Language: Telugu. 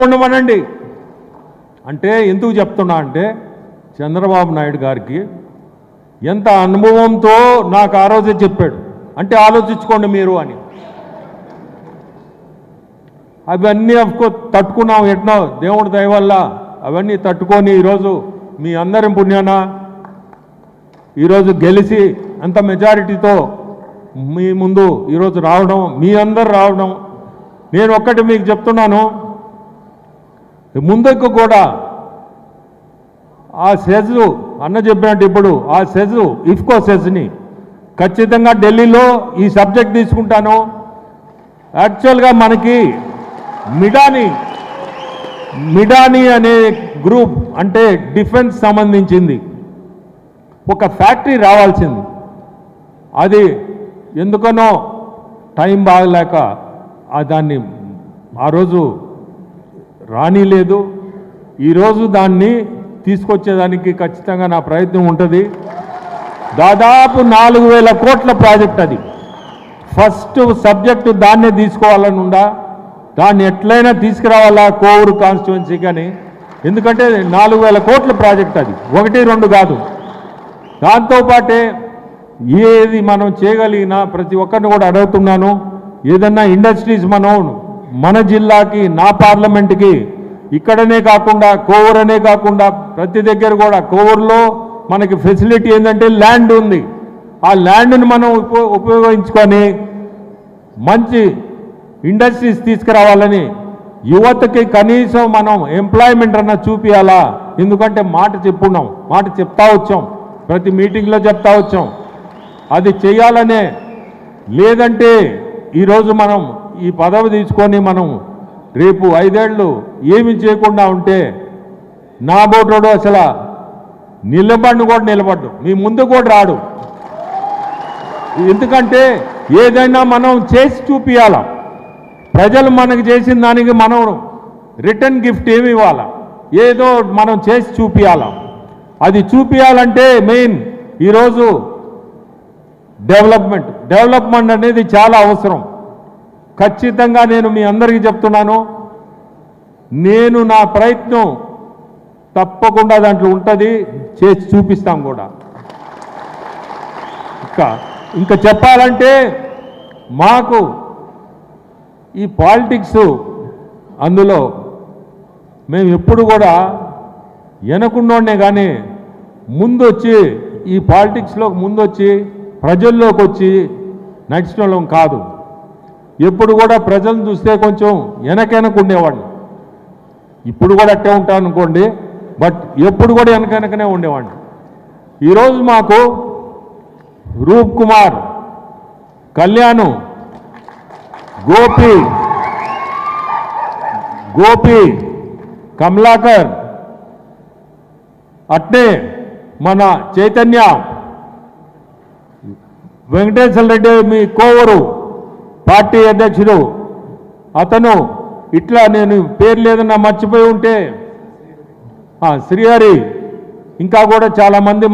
ఉండమనండి అంటే ఎందుకు చెప్తున్నా అంటే చంద్రబాబు నాయుడు గారికి ఎంత అనుభవంతో నాకు ఆ రోజే చెప్పాడు అంటే ఆలోచించుకోండి మీరు అని. అవన్నీ తట్టుకున్నాం ఎట్నో దేవుడి దయ వల్ల అవన్నీ తట్టుకొని ఈరోజు మీ అందరి పుణ్యాన ఈరోజు గెలిచి అంత మెజారిటీతో మీ ముందు ఈరోజు రావడం, మీ అందరు రావడం. నేను ఒక్కటి మీకు చెప్తున్నాను, ముందుకు కూడా ఆ సెజ్ అన్న చెప్పినట్టు ఇప్పుడు ఆ సెజ్ ఇఫ్కో సెజ్ని ఖచ్చితంగా ఢిల్లీలో ఈ సబ్జెక్ట్ తీసుకుంటాను. యాక్చువల్గా మనకి మిడాని అనే గ్రూప్ అంటే డిఫెన్స్ సంబంధించింది ఒక ఫ్యాక్టరీ రావాల్సింది. అది ఎందుకనో టైం బాగలేక దాన్ని ఆ రోజు రానిలేదు. ఈరోజు దాన్ని తీసుకొచ్చేదానికి ఖచ్చితంగా నా ప్రయత్నం ఉంటుంది. దాదాపు 4,000 కోట్ల ప్రాజెక్ట్ అది. ఫస్ట్ సబ్జెక్టు దాన్నే తీసుకోవాలని ఉందా, దాన్ని ఎట్లయినా తీసుకురావాలా కోవూరు కాన్స్టిట్యువెన్సీ కానీ, ఎందుకంటే 4,000 కోట్ల ప్రాజెక్ట్ అది, 1-2 కాదు. దాంతోపాటే ఏది మనం చేయగలిగినా ప్రతి ఒక్కరిని కూడా అడుగుతున్నాను, ఏదన్నా ఇండస్ట్రీస్ మన జిల్లాకి, నా పార్లమెంట్కి ఇక్కడనే కాకుండా కోవూరనే కాకుండా ప్రతి దగ్గర కూడా, కోవూరులో మనకి ఫెసిలిటీ ఏంటంటే ల్యాండ్ ఉంది. ఆ ల్యాండ్ని మనం ఉపయోగించుకొని మంచి ఇండస్ట్రీస్ తీసుకురావాలని, యువతకి కనీసం మనం ఎంప్లాయ్మెంట్ అన్న చూపించాలా. ఎందుకంటే మాట చెప్తా వచ్చాం, ప్రతి మీటింగ్లో చెప్తా వచ్చాం, అది చేయాలనే. లేదంటే ఈరోజు మనం ఈ పదవి తీసుకొని మనం రేపు 5 ఏళ్ళు ఏమి చేయకుండా ఉంటే నా బోటోడు అసలు నిలబడ్డు మీ ముందు కూడా రాడు. ఎందుకంటే ఏదైనా మనం చేసి చూపించాల. ప్రజలు మనకు చేసిన దానికి మనం రిటర్న్ గిఫ్ట్ ఏమి ఇవ్వాలా, ఏదో మనం చేసి చూపించాల. అది చూపించాలంటే మెయిన్ ఈరోజు డెవలప్మెంట్ అనేది చాలా అవసరం. ఖచ్చితంగా నేను మీ అందరికీ చెప్తున్నాను, నేను నా ప్రయత్నం తప్పకుండా దాంట్లో ఉంటుంది, చేసి చూపిస్తాం కూడా. ఇంకా చెప్పాలంటే మాకు ఈ పాలిటిక్స్ అందులో మేము ఎప్పుడు కూడా వెనకున్నోడ్నే కానీ ముందొచ్చి ఈ పాలిటిక్స్లో ముందొచ్చి ప్రజల్లోకి వచ్చి నడిచిన వాళ్ళం కాదు. ఎప్పుడు కూడా ప్రజలను చూస్తే కొంచెం వెనకుండేవాడిని. ఇప్పుడు కూడా అట్టే ఉంటాను అనుకోండి, బట్ ఎప్పుడు కూడా వెనకనే ఉండేవాడిని. ఈరోజు మాకు రూప్ కుమార్, కళ్యాణ్, గోపి, కమలాకర్, అట్నే మన చైతన్య, వెంకటేశ్వర రెడ్డి మీ కోవూరు పార్టీ అధ్యక్షుడు అతను, ఇట్లా నేను పేరు లేదన్నా మర్చిపోయి ఉంటే శ్రీహరి, ఇంకా కూడా చాలామంది